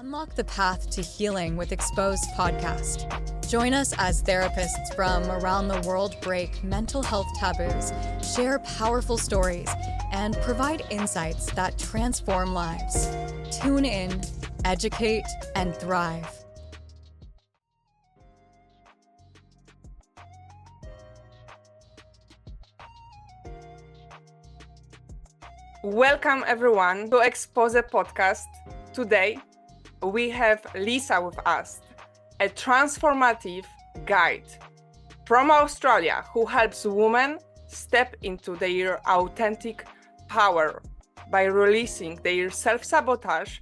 Unlock the path to healing with Exposé podcast. Join us as therapists from around the world break mental health taboos, share powerful stories, and provide insights that transform lives. Tune in, educate, and thrive. Welcome everyone to Exposé podcast. Today we have Lisa with us, a transformative guide from Australia who helps women step into their authentic power by releasing their self-sabotage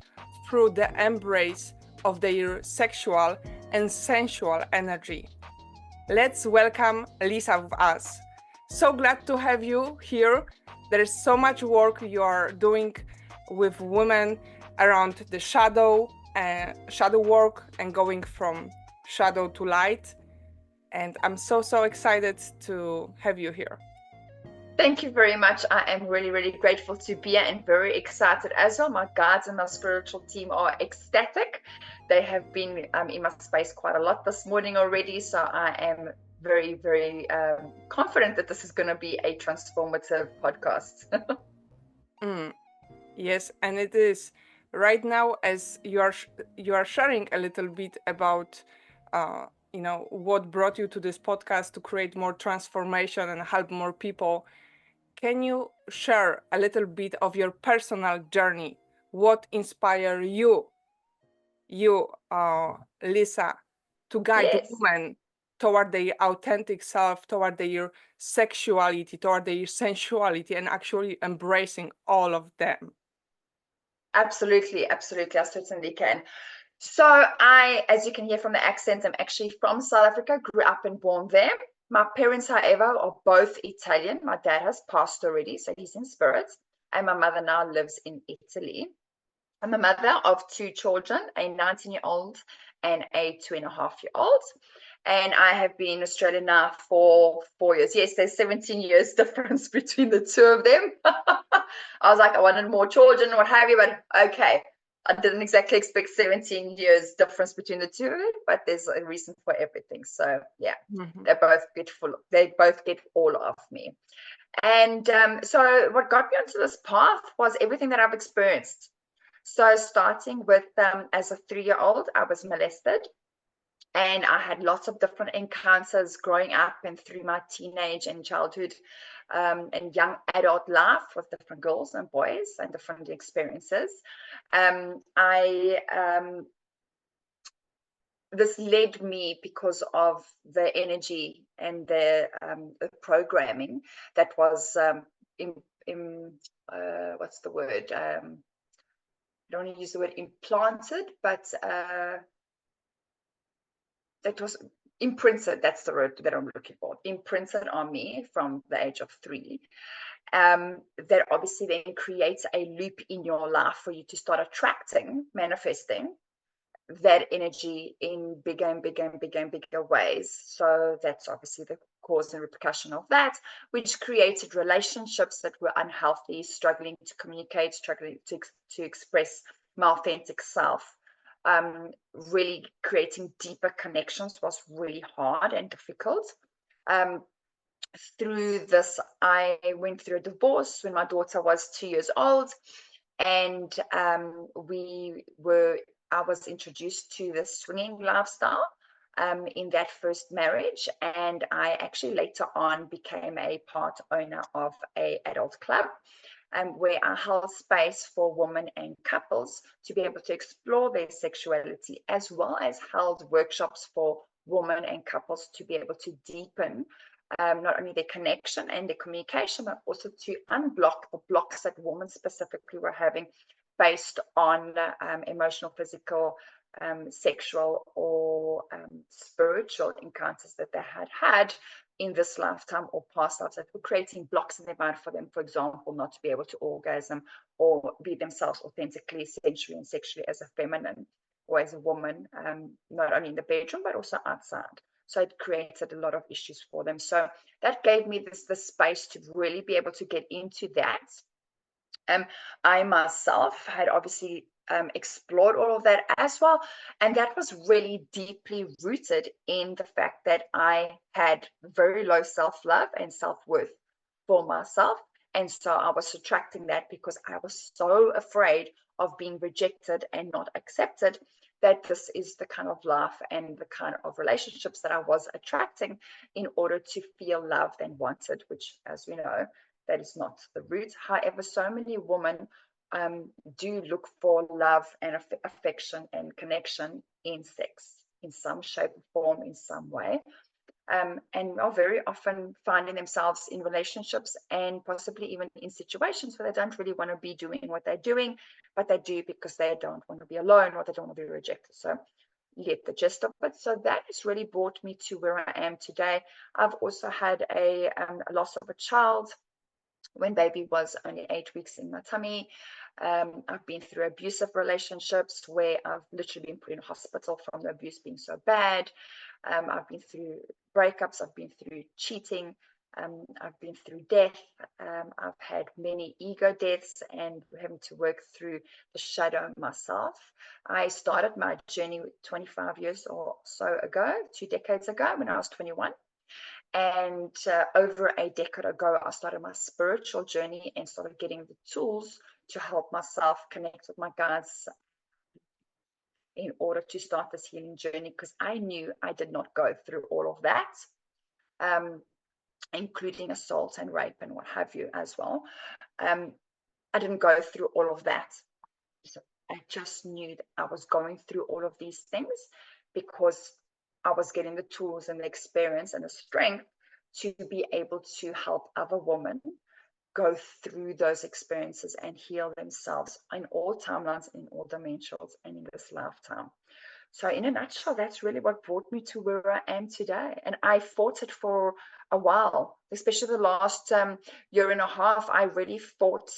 through the embrace of their sexual and sensual energy. Let's welcome Lisa with us. So glad to have you here. There's so much work you are doing with women around the shadow work and going from shadow to light. And I'm so excited to have you here. Thank you very much. I am really grateful to be here and very excited as well. My guides and my spiritual team are ecstatic. They have been in my space quite a lot this morning already. So I am very confident that this is going to be a transformative podcast. Yes, and it is. Right now, as you are sharing a little bit about what brought you to this podcast to create more transformation and help more people. Can you share a little bit of your personal journey? What inspired you, Lisa, to guide women toward their authentic self, toward their sexuality, toward their sensuality, and actually embracing all of them? Absolutely, I certainly can. So I, as you can hear from the accent, I'm actually from South Africa, grew up and born there. My parents, however, are both Italian. My dad has passed already, so he's in spirit. And my mother now lives in Italy. I'm a mother of two children, a 19-year-old and a 2.5-year-old. And I have been in Australia now for 4 years. Yes, there's 17 years difference between the two of them. I was like, I wanted more children, what have you, but okay. I didn't exactly expect 17 years difference between the two of them, but there's a reason for everything. So yeah, They both get all of me. And so what got me onto this path was everything that I've experienced. So starting with as a 3-year-old, I was molested. And I had lots of different encounters growing up and through my teenage and childhood and young adult life with different girls and boys and different experiences. This led me because of the energy and the programming that was what's the word? I don't want to use the word implanted, but that was imprinted. That's the word that I'm looking for. Imprinted on me from the age of 3. That obviously then creates a loop in your life for you to start attracting, manifesting that energy in bigger and bigger ways. So that's obviously the cause and repercussion of that, which created relationships that were unhealthy, struggling to communicate, struggling to express my authentic self. Really creating deeper connections was really hard and difficult. Through this, I went through a divorce when my daughter was 2 years old, and I was introduced to the swinging lifestyle in that first marriage, and I actually later on became a part owner of an adult club. Where I held space for women and couples to be able to explore their sexuality, as well as held workshops for women and couples to be able to deepen not only their connection and their communication, but also to unblock the blocks that women specifically were having based on emotional, physical, sexual, or spiritual encounters that they had in this lifetime or past lives that were creating blocks in their mind for them, for example, not to be able to orgasm or be themselves authentically, sensually and sexually as a feminine or as a woman, not only in the bedroom, but also outside. So it created a lot of issues for them. So that gave me this space to really be able to get into that. I myself had obviously explored all of that as well. And that was really deeply rooted in the fact that I had very low self-love and self-worth for myself. And so I was subtracting that because I was so afraid of being rejected and not accepted, that this is the kind of life and the kind of relationships that I was attracting in order to feel loved and wanted, which, as we know, that is not the root. However, so many women do look for love and affection and connection in sex in some shape or form, in some way. And are very often finding themselves in relationships and possibly even in situations where they don't really want to be doing what they're doing, but they do because they don't want to be alone or they don't want to be rejected. So you get the gist of it. So that has really brought me to where I am today. I've also had a loss of a child when baby was only 8 weeks in my tummy. I've been through abusive relationships where I've literally been put in hospital from the abuse being so bad. I've been through breakups. I've been through cheating. I've been through death. I've had many ego deaths and having to work through the shadow myself. I started my journey 25 years or so ago, 2 decades ago, when I was 21. And over a decade ago, I started my spiritual journey and started getting the tools to help myself connect with my guides in order to start this healing journey, because I knew I did not go through all of that, including assault and rape and what have you as well. I didn't go through all of that. So I just knew that I was going through all of these things because I was getting the tools and the experience and the strength to be able to help other women go through those experiences and heal themselves in all timelines, in all dimensions, and in this lifetime. So in a nutshell, that's really what brought me to where I am today. And I fought it for a while, especially the last year and a half. I really fought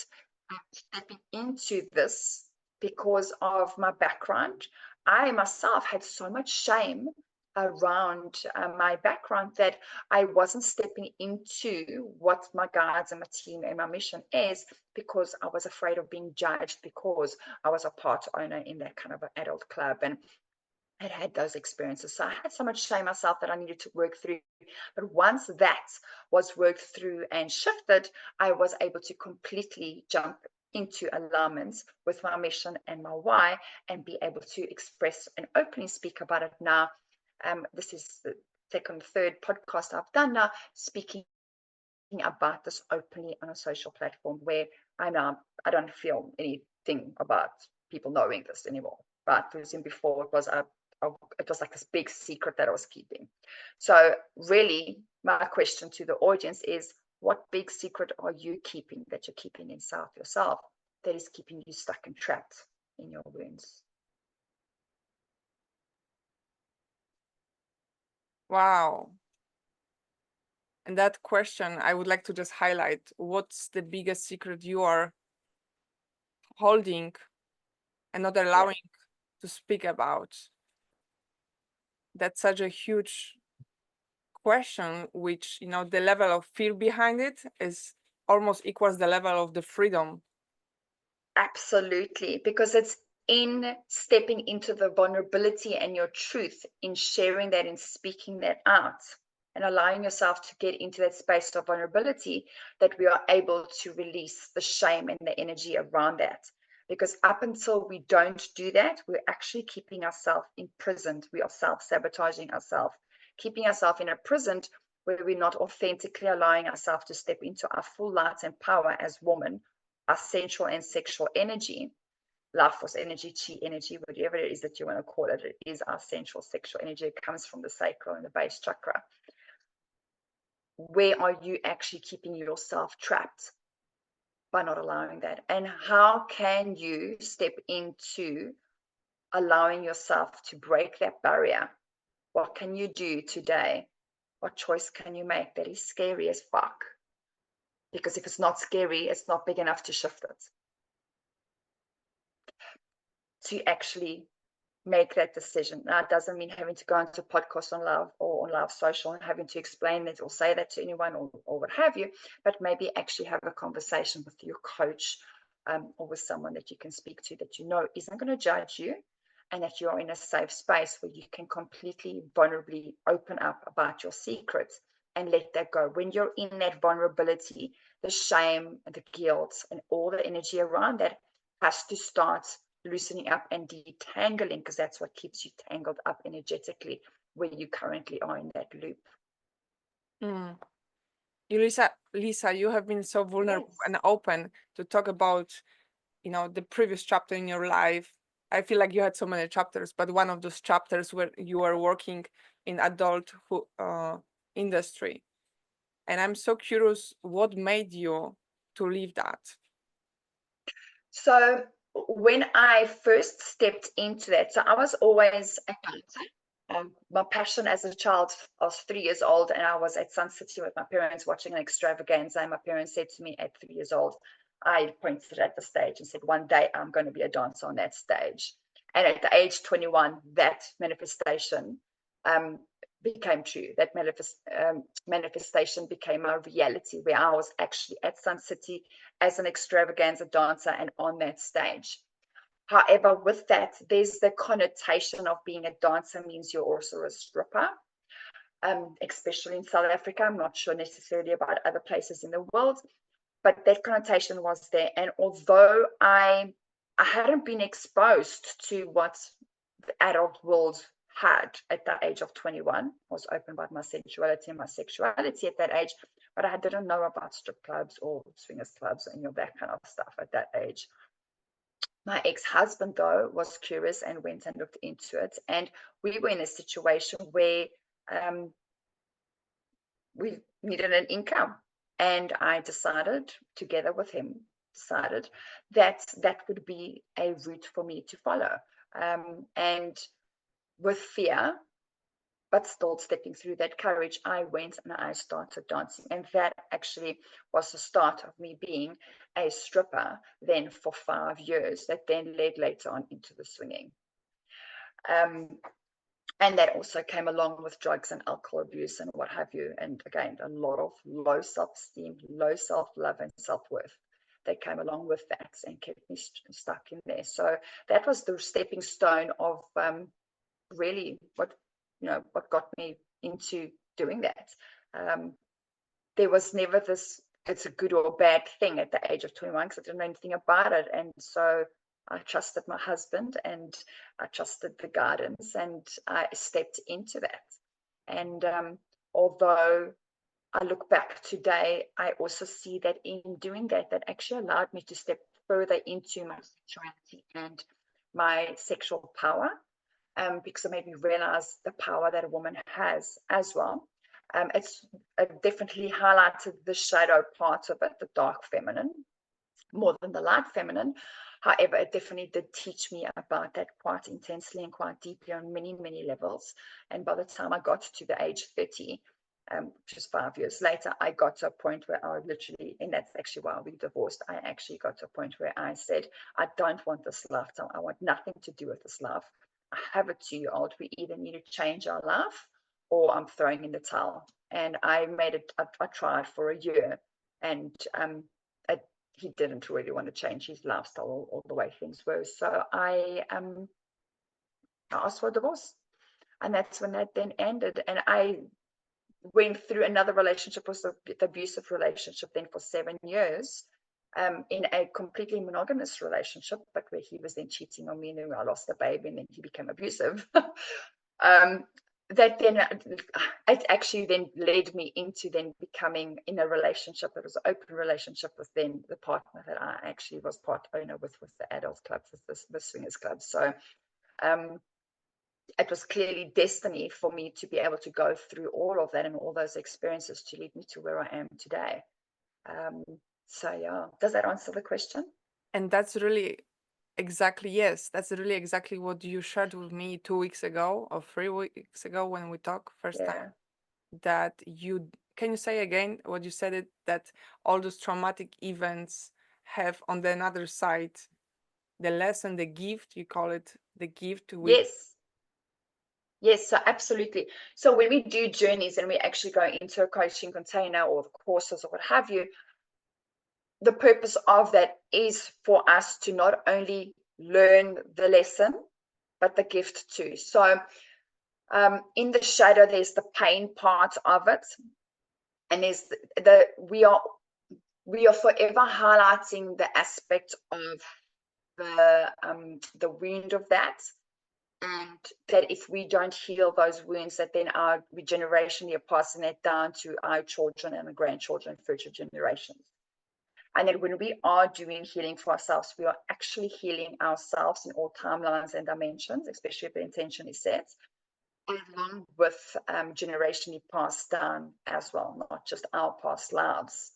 stepping into this because of my background. I myself had so much shame around my background that I wasn't stepping into what my guides and my team and my mission is, because I was afraid of being judged because I was a part owner in that kind of an adult club and had those experiences. So I had so much shame myself that I needed to work through. But once that was worked through and shifted, I was able to completely jump into alignment with my mission and my why, and be able to express and openly speak about it now. This is the second, third podcast I've done now, speaking about this openly on a social platform where I don't feel anything about people knowing this anymore. But before, it was like this big secret that I was keeping. So really, my question to the audience is, what big secret are you keeping, that you're keeping inside yourself, that is keeping you stuck and trapped in your wounds? Wow. And that question, I would like to just highlight, what's the biggest secret you are holding and not allowing to speak about? That's such a huge question, which, the level of fear behind it is almost equals the level of the freedom. Absolutely, because it's in stepping into the vulnerability and your truth, in sharing that and speaking that out and allowing yourself to get into that space of vulnerability, that we are able to release the shame and the energy around that. Because up until we don't do that, we're actually keeping ourselves imprisoned. We are self-sabotaging ourselves, keeping ourselves in a prison where we're not authentically allowing ourselves to step into our full light and power as women, our sensual and sexual energy, life force energy, chi energy, whatever it is that you want to call it. It is our sensual sexual energy. It comes from the sacral and the base chakra. Where are you actually keeping yourself trapped by not allowing that? And how can you step into allowing yourself to break that barrier? What can you do today? What choice can you make that is scary as fuck? Because if it's not scary, it's not big enough to shift it. To actually make that decision. Now, it doesn't mean having to go into a podcast on love or on love social and having to explain it or say that to anyone or what have you, but maybe actually have a conversation with your coach or with someone that you can speak to that you know isn't going to judge you, and that you're in a safe space where you can completely vulnerably open up about your secrets and let that go. When you're in that vulnerability, the shame, the guilt, and all the energy around that has to start loosening up and detangling, because that's what keeps you tangled up energetically where you currently are in that loop. Mm. Lisa, you have been so vulnerable Yes. and open to talk about, the previous chapter in your life. I feel like you had so many chapters, but one of those chapters where you were working in adult industry. And I'm so curious, what made you to leave that? So when I first stepped into that, so I was always a dancer. My passion as a child, I was 3 years old and I was at Sun City with my parents watching an extravaganza. And my parents said to me at 3 years old, I pointed at the stage and said, one day I'm going to be a dancer on that stage. And at the age 21, that manifestation became true. That manifestation became a reality, where I was actually at Sun City as an extravaganza dancer and on that stage. However, with that, there's the connotation of being a dancer means you're also a stripper, especially in South Africa. I'm not sure necessarily about other places in the world, but that connotation was there. And although I hadn't been exposed to what the adult world had at the age of 21, I was open about my sensuality and my sexuality at that age, but I didn't know about strip clubs or swingers clubs or any of that kind of stuff at that age. My ex-husband, though, was curious and went and looked into it. And we were in a situation where we needed an income. And I decided, together with him, that that would be a route for me to follow. And with fear, but still stepping through that courage, I went and I started dancing. And that actually was the start of me being a stripper then for 5 years, that then led later on into the swinging. And that also came along with drugs and alcohol abuse and what have you. And again, a lot of low self-esteem, low self-love and self-worth that came along with that and kept me stuck in there. So that was the stepping stone of really what got me into doing that. There was never this, it's a good or bad thing at the age of 21, because I didn't know anything about it. And so I trusted my husband and I trusted the guidance and I stepped into that. And although I look back today, I also see that in doing that, that actually allowed me to step further into my sexuality and my sexual power, because it made me realize the power that a woman has as well. It's definitely highlighted the shadow part of it, the dark feminine, more than the light feminine. However, it definitely did teach me about that quite intensely and quite deeply on many, many levels. And by the time I got to the age 30, which is 5 years later, I got to a point where I literally, and that's actually why we divorced, I actually got to a point where I said, I don't want this lifetime. I want nothing to do with this life. I have a 2-year-old. We either need to change our life or I'm throwing in the towel. And I made it, I tried for a year, and he didn't really want to change his lifestyle or the way things were. So I asked for a divorce, and that's when that then ended. And I went through another relationship, was the abusive relationship then for 7 years, in a completely monogamous relationship, but where he was then cheating on me, and then I lost the baby, and then he became abusive. That then it actually then led me into then becoming in a relationship that was an open relationship with then the partner that I actually was part owner with the adult club, with the swingers club. So it was clearly destiny for me to be able to go through all of that and all those experiences to lead me to where I am today. So yeah, does that answer the question? And that's really yes, that's really exactly what you shared with me 2 weeks ago or 3 weeks ago when we talked first time. That can you say again what you said, that all those traumatic events have on the other side the lesson, the gift, you call it the gift with Yes, so absolutely. So when we do journeys and we actually go into a coaching container or courses or what have you, the purpose of that is for us to not only learn the lesson, but the gift too. So in the shadow, there's the pain part of it. And there's we are forever highlighting the aspect of the wound of that. And that if we don't heal those wounds, that then we generationally are passing that down to our children and the grandchildren, future generations. And then when we are doing healing for ourselves, we are actually healing ourselves in all timelines and dimensions, especially if the intention is set, along with generationally passed down as well, not just our past lives.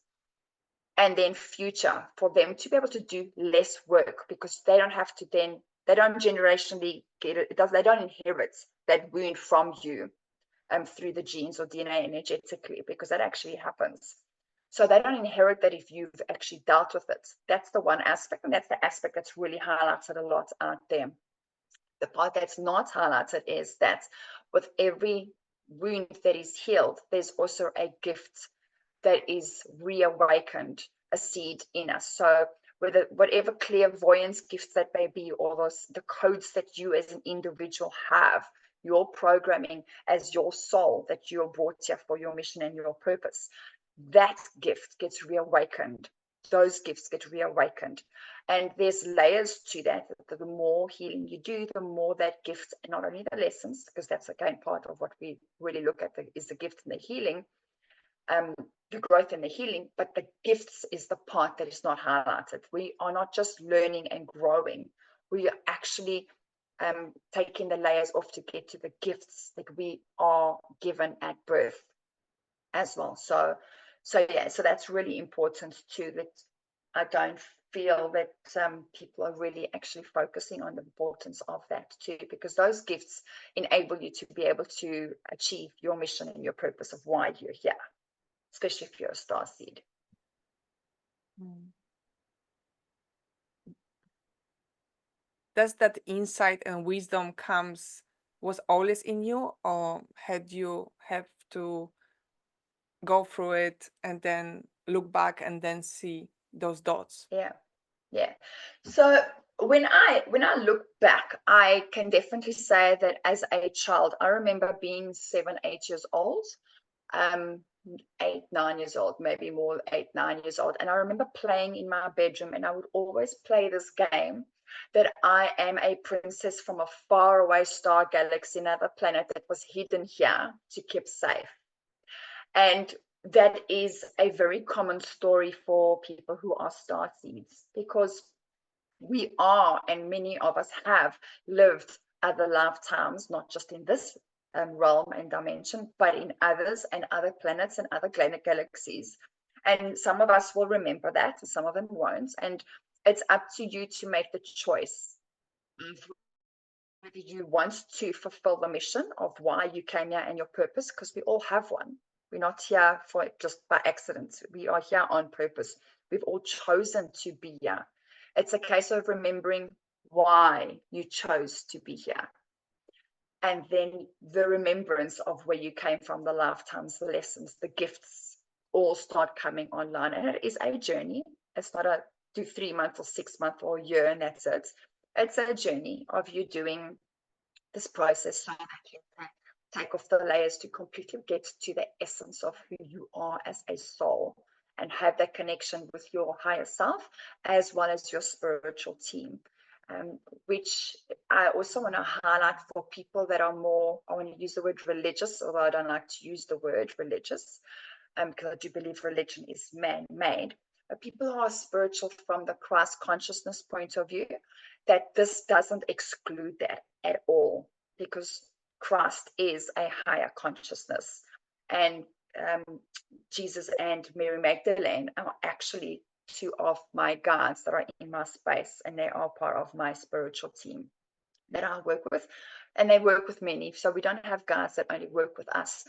And then future, for them to be able to do less work, because they don't have to then, they don't generationally get it, they don't inherit that wound from you through the genes or DNA energetically, because that actually happens. So they don't inherit that if you've actually dealt with it. That's the one aspect, and that's the aspect that's really highlighted a lot out there. The part that's not highlighted is that with every wound that is healed, there's also a gift that is reawakened, a seed in us. So whatever clairvoyance gifts that may be, or the codes that you as an individual have, your programming as your soul that you're brought here for your mission and your purpose, that gift gets reawakened. Those gifts get reawakened. And there's layers to that. The more healing you do, the more that gift, not only the lessons, because that's again part of what we really look at is the gift and the healing, the growth and the healing, but the gifts is the part that is not highlighted. We are not just learning and growing. We are actually taking the layers off to get to the gifts that we are given at birth as well. So that's really important too, that I don't feel that people are really actually focusing on the importance of that too, because those gifts enable you to be able to achieve your mission and your purpose of why you're here, especially if you're a star seed. Does that insight and wisdom was always in you, or had you have to go through it and then look back and then see those dots? Yeah. So when I look back, I can definitely say that as a child, I remember being 7, 8 years old, 8, 9 years old, maybe more, 8, 9 years old. And I remember playing in my bedroom, and I would always play this game that I am a princess from a faraway star galaxy, another planet that was hidden here to keep safe. And that is a very common story for people who are star seeds, because we are, and many of us have lived other lifetimes, not just in this realm and dimension, but in others and other planets and other galaxies. And some of us will remember that, and some of them won't. And it's up to you to make the choice of whether you want to fulfill the mission of why you came here and your purpose, because we all have one. We're not here for just by accident. We are here on purpose. We've all chosen to be here. It's a case of remembering why you chose to be here. And then the remembrance of where you came from, the lifetimes, the lessons, the gifts all start coming online. And it is a journey. It's not a 3 month or 6 month or a year and that's it. It's a journey of you doing this process so that you can take off the layers to completely get to the essence of who you are as a soul, and have that connection with your higher self as well as your spiritual team, which I also want to highlight for people that are more, I want to use the word religious, although I don't like to use the word religious, because I do believe religion is man-made. But people who are spiritual from the Christ consciousness point of view, that this doesn't exclude that at all, because Christ is a higher consciousness. And Jesus and Mary Magdalene are actually 2 of my guides that are in my space, and they are part of my spiritual team that I work with, and they work with many. So we don't have guides that only work with us.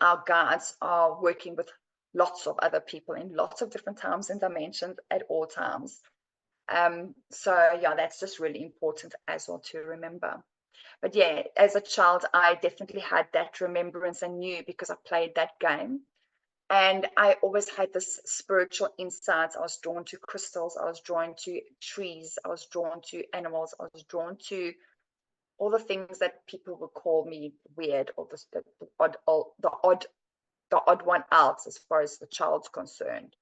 Our guides are working with lots of other people in lots of different times and dimensions at all times. So yeah, that's just really important as well to remember. But yeah, as a child, I definitely had that remembrance and knew, because I played that game, And I always had this spiritual insights. I was drawn to crystals. I was drawn to trees. I was drawn to animals. I was drawn to all the things that people would call me weird, or the odd one out as far as the child's concerned,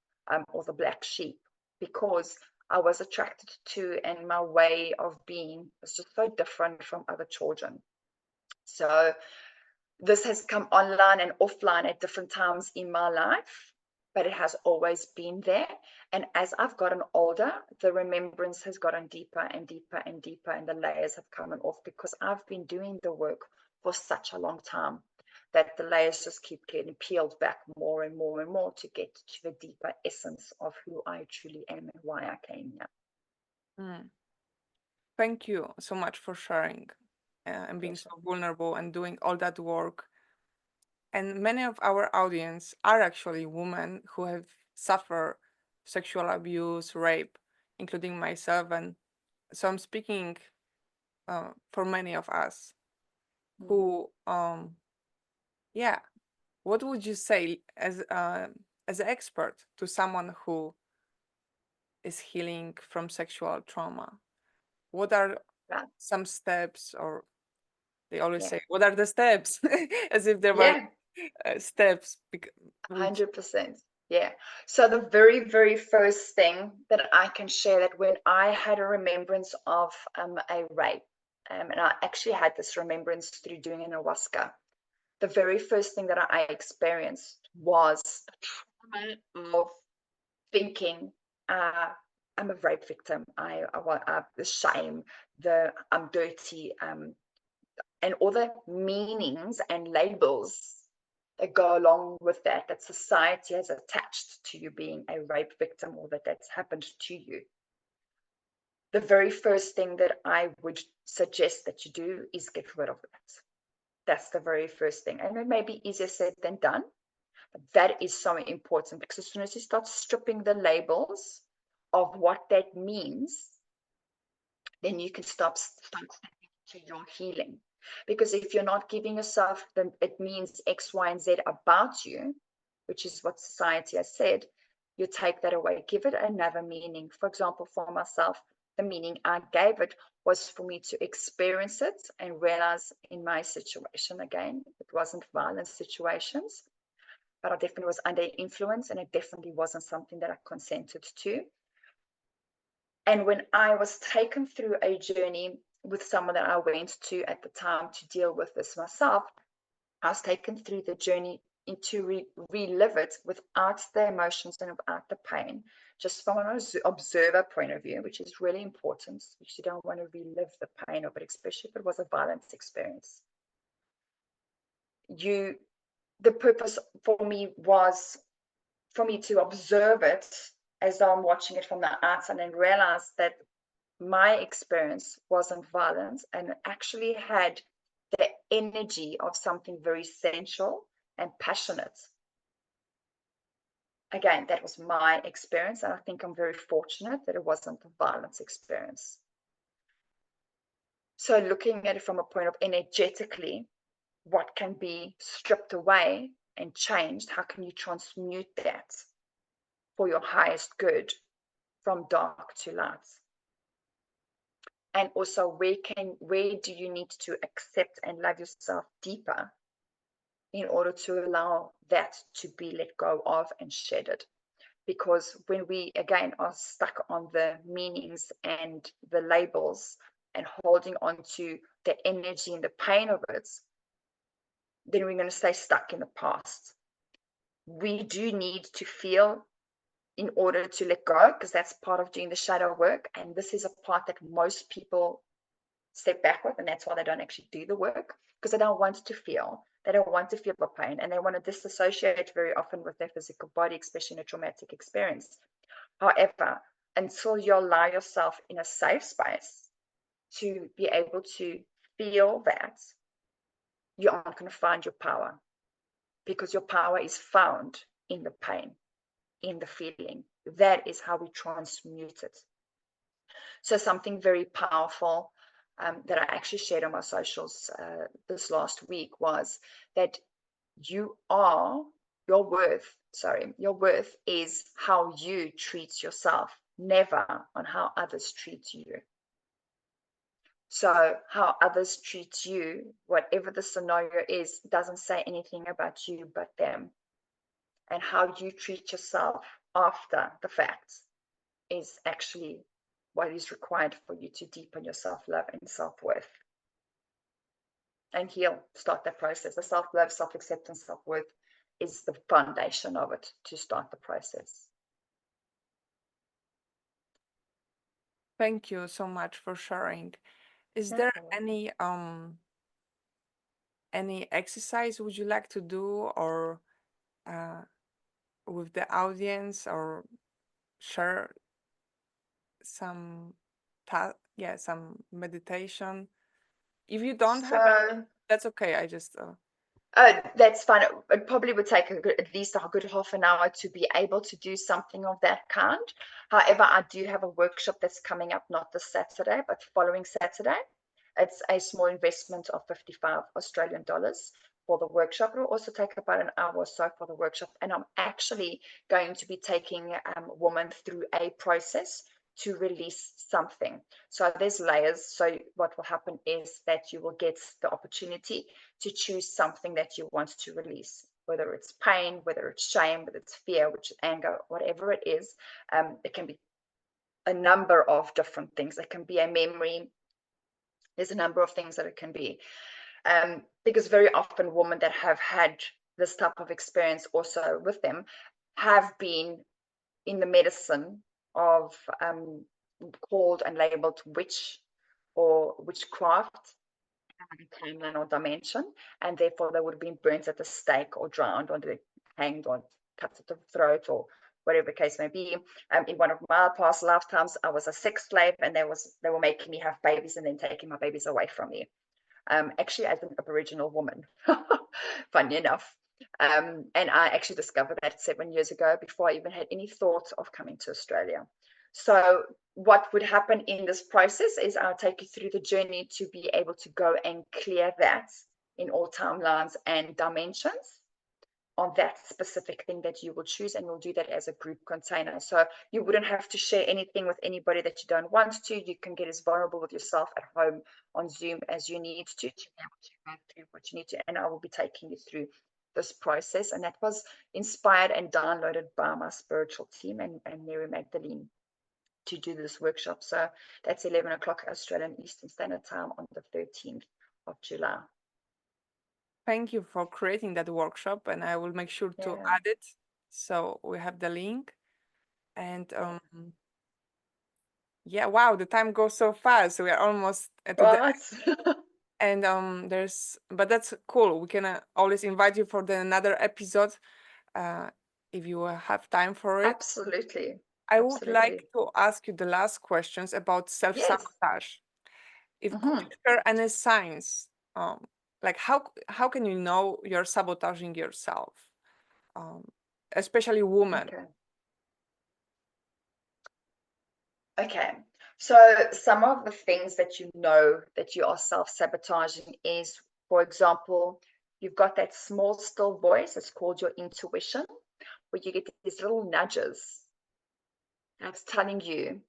or the black sheep, because I was attracted to, and my way of being was just so different from other children. So this has come online and offline at different times in my life, but it has always been there. And as I've gotten older, the remembrance has gotten deeper and deeper and deeper, and the layers have come off, because I've been doing the work for such a long time that the layers just keep getting peeled back more and more and more to get to the deeper essence of who I truly am and why I came here. Thank you so much for sharing and being so vulnerable and doing all that work. And many of our audience are actually women who have suffered sexual abuse, rape, including myself. And so I'm speaking for many of us who, yeah, what would you say as an expert to someone who is healing from sexual trauma? What are some steps, or they always say, what are the steps? As if there were steps. 100%. Yeah. So the very, very first thing that I can share, that when I had a remembrance of a rape, and I actually had this remembrance through doing an ayahuasca, the very first thing that I experienced was the trauma of thinking, I'm a rape victim. I want the shame, the I'm dirty, and all the meanings and labels that go along with that, that society has attached to you being a rape victim, or that's happened to you. The very first thing that I would suggest that you do is get rid of that. That's the very first thing. And it may be easier said than done, but that is so important, because as soon as you start stripping the labels of what that means, then you can start stepping to your healing. Because if you're not giving yourself it means X, Y, and Z about you, which is what society has said, you take that away, give it another meaning. For example, for myself, the meaning I gave it was for me to experience it and realize in my situation, again, it wasn't violent situations, but I definitely was under influence, and it definitely wasn't something that I consented to. And when I was taken through a journey with someone that I went to at the time to deal with this myself, I was taken through the journey into relive it without the emotions and without the pain, just from an observer point of view, which is really important, because you don't want to relive the pain of it, especially if it was a violent experience. The purpose for me was for me to observe it as though I'm watching it from the outside, and realize that my experience wasn't violent and actually had the energy of something very sensual and passionate. Again, that was my experience, and I think I'm very fortunate that it wasn't a violent experience. So looking at it from a point of energetically, what can be stripped away and changed? How can you transmute that for your highest good, from dark to light? And also, where do you need to accept and love yourself deeper in order to allow that to be let go of and shedded? Because when we, again, are stuck on the meanings and the labels and holding on to the energy and the pain of it, then we're going to stay stuck in the past. We do need to feel in order to let go, because that's part of doing the shadow work. And this is a part that most people step backward, and that's why they don't actually do the work, because they don't want to feel. They don't want to feel the pain, and they want to disassociate very often with their physical body, especially in a traumatic experience. However, until you allow yourself in a safe space to be able to feel that, you aren't going to find your power, because your power is found in the pain, in the feeling. That is how we transmute it. So something very powerful that I actually shared on my socials this last week was that you are your worth is how you treat yourself, never on how others treat you. So how others treat you, whatever the scenario is, doesn't say anything about you but them. And how you treat yourself after the fact is actually what is required for you to deepen your self-love and self-worth. And heal, start that process. The self-love, self-acceptance, self-worth is the foundation of it to start the process. Thank you so much for sharing. Is No there problem. any exercise would you like to do, or with the audience, or share some some meditation? If you don't have any, So, that's okay. I just oh, that's fine. It probably would take at least a good half an hour to be able to do something of that kind. However, I do have a workshop that's coming up, not this Saturday, but following Saturday. It's a small investment of 55 Australian dollars for the workshop. It will also take about an hour or so for the workshop. And I'm actually going to be taking women through a process to release something. So there's layers. So what will happen is that you will get the opportunity to choose something that you want to release, whether it's pain, whether it's shame, whether it's fear, which is anger, whatever it is. It can be a number of different things. It can be a memory. There's a number of things that it can be. Because very often women that have had this type of experience also with them have been in the medicine of called and labeled witch or witchcraft timeline or dimension, and therefore they would have been burnt at the stake or drowned or hanged or cut at the throat or whatever the case may be. In one of my past lifetimes, I was a sex slave, and they were making me have babies and then taking my babies away from me. Actually, as an Aboriginal woman, funny enough. And I actually discovered that 7 years ago before I even had any thoughts of coming to Australia. So what would happen in this process is I'll take you through the journey to be able to go and clear that in all timelines and dimensions on that specific thing that you will choose, and we'll do that as a group container. So you wouldn't have to share anything with anybody that you don't want to. You can get as vulnerable with yourself at home on Zoom as you need to be able to go through what you need to. And I will be taking you through this process. And that was inspired and downloaded by my spiritual team and Mary Magdalene to do this workshop. So that's 11 o'clock Australian Eastern Standard Time on the 13th of July. thank you for creating that workshop, and I will make sure to add it. So we have the link. And yeah, wow, the time goes so fast. We are almost at the Right. and but that's cool. We can always invite you for another episode if you have time for it. Absolutely. I would like Absolutely. to ask you the last questions about Yes. self-sabotage. If could you share any signs, like how can you know you're sabotaging yourself, especially women? Okay. So some of the things that you know that you are self-sabotaging is, for example, you've got that small, still voice. It's called your intuition, where you get these little nudges that's telling you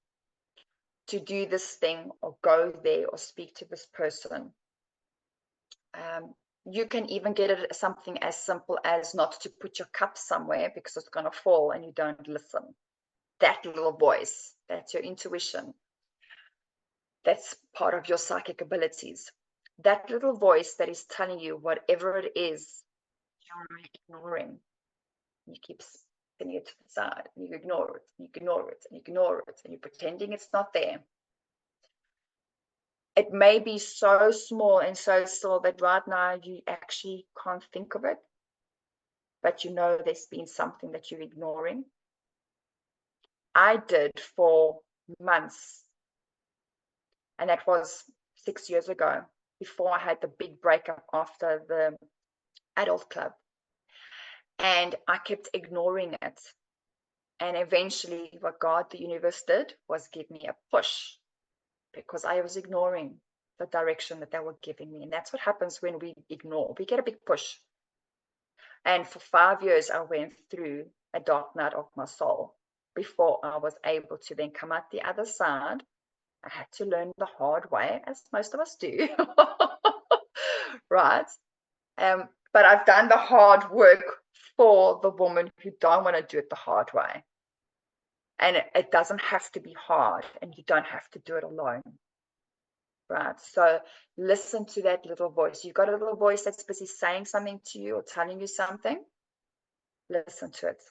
to do this thing or go there or speak to this person. You can even get it something as simple as not to put your cup somewhere because it's going to fall and you don't listen. That little voice, that's your intuition. That's part of your psychic abilities. That little voice that is telling you whatever it is, you're ignoring. You keep spinning it to the side, and you ignore it, and you ignore it, and you ignore it, and you're pretending it's not there. It may be so small and so still that right now you actually can't think of it, but you know there's been something that you're ignoring. I did for months, and that was 6 years ago, before I had the big breakup after the adult club. And I kept ignoring it. And eventually, what God, the universe, did was give me a push because I was ignoring the direction that they were giving me. And that's what happens when we ignore. We get a big push. And for 5 years, I went through a dark night of my soul before I was able to then come out the other side. I had to learn the hard way, as most of us do. Right? But I've done the hard work for the woman who don't want to do it the hard way. And it doesn't have to be hard, and you don't have to do it alone. Right? So listen to that little voice. You've got a little voice that's busy saying something to you or telling you something. Listen to it.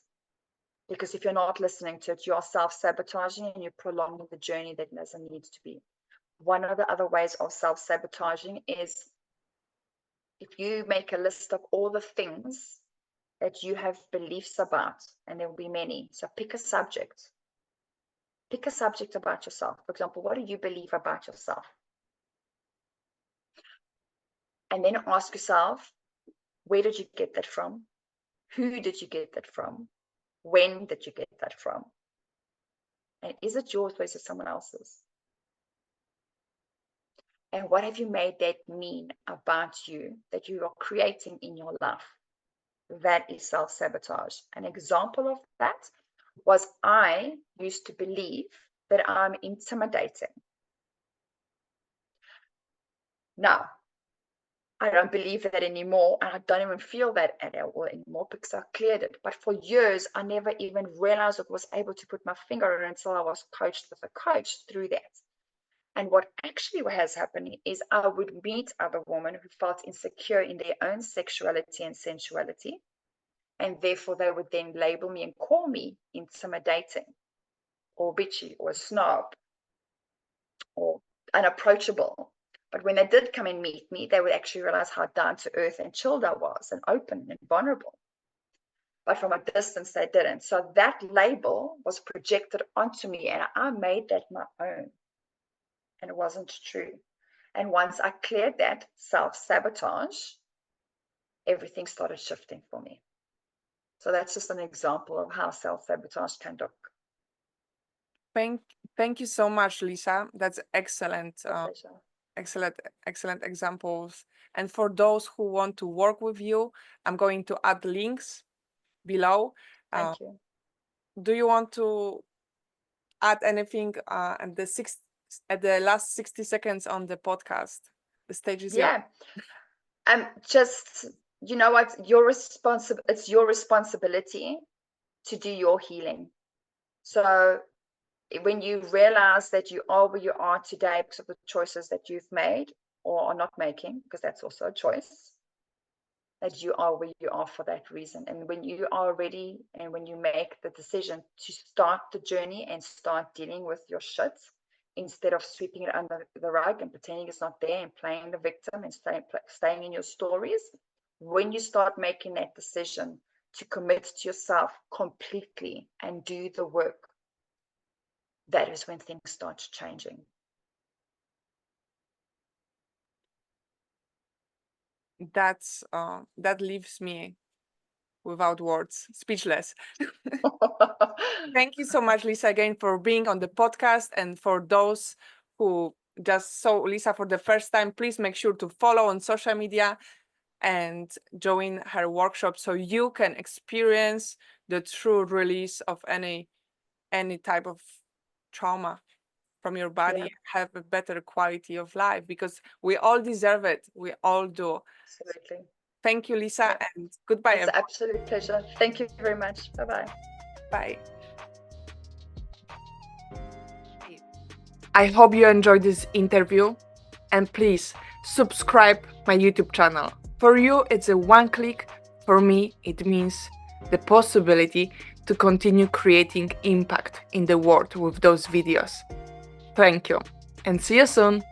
Because if you're not listening to it, you are self-sabotaging and you're prolonging the journey that doesn't need to be. One of the other ways of self-sabotaging is if you make a list of all the things that you have beliefs about, and there will be many. So pick a subject. Pick a subject about yourself. For example, what do you believe about yourself? And then ask yourself, where did you get that from? Who did you get that from? When did you get that from? And is it yours or is it someone else's? And what have you made that mean about you that you are creating in your life? That is self-sabotage. An example of that was I used to believe that I'm intimidating. Now, I don't believe that anymore, and I don't even feel that at all anymore because I cleared it. But for years, I never even realized or was able to put my finger on it until I was coached with a coach through that. And what actually was happening is I would meet other women who felt insecure in their own sexuality and sensuality. And therefore, they would then label me and call me intimidating or bitchy or a snob or unapproachable. But when they did come and meet me, they would actually realize how down to earth and chilled I was and open and vulnerable. But from a distance, they didn't. So that label was projected onto me and I made that my own. And it wasn't true. And once I cleared that self-sabotage, everything started shifting for me. So that's just an example of how self-sabotage can look. Thank you so much, Lisa. That's excellent. Pleasure. Excellent examples. And for those who want to work with you, I'm going to add links below. Thank you. Do you want to add anything at the last 60 seconds on the podcast? The stage is yours. Just, you know what, it's your responsibility to do your healing. So when you realize that you are where you are today because of the choices that you've made or are not making, because that's also a choice, that you are where you are for that reason. And when you are ready and when you make the decision to start the journey and start dealing with your shit instead of sweeping it under the rug and pretending it's not there and playing the victim and staying in your stories, when you start making that decision to commit to yourself completely and do the work, that is when things start changing. That leaves me without words, speechless. Thank you so much, Lisa, again for being on the podcast. And for those who just saw Lisa for the first time, please make sure to follow on social media and join her workshop so you can experience the true release of any type of trauma from your body, have a better quality of life, because we all deserve it. We all do. Absolutely. Thank you, Lisa, and goodbye. It's an absolute pleasure. Thank you very much. Bye-bye. Bye. I hope you enjoyed this interview, and please subscribe my YouTube channel. For you, it's a one click. For me, it means the possibility to continue creating impact in the world with those videos. Thank you, and see you soon.